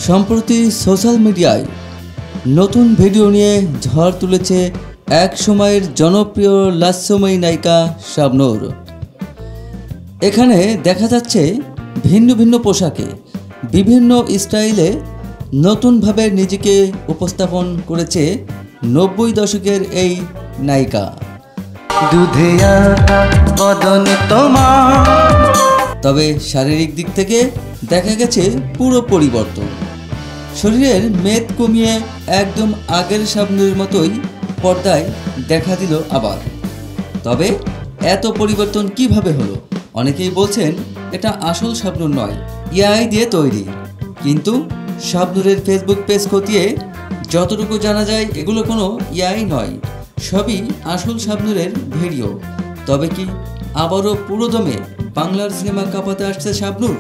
সম্প্রতি সোশ্যাল মিডিয়ায় নতুন ভিডিও নিয়ে ঝড় তুলেছে এক সময়ের জনপ্রিয় লাস্যময়ী নায়িকা শাবনূর। এখানে দেখা যাচ্ছে ভিন্ন ভিন্ন পোশাকে বিভিন্ন স্টাইলে নতুনভাবে নিজেকে উপস্থাপন করেছে 90 দশকের এই নায়িকা। তবে শারীরিক দিক থেকে দেখা গেছে পুরো পরিবর্তন। শরীরের মেদ কমিয়ে একদম আগের শাবনূরের মতোই পর্দায় দেখা দিল আবার। তবে এত পরিবর্তন কিভাবে হলো? অনেকেই বলছেন এটা আসল শাবনূর নয়, এআই দিয়ে তৈরি। কিন্তু শাবনূরের ফেসবুক পেজ খতিয়ে যতটুকু জানা যায় এগুলো কোনো এআই নয়, সবই আসল শাবনূরের ভিডিও। তবে কি আবারও পুরোদমে বাংলার সিনেমা কাঁপাতে আসছে শাবনূর?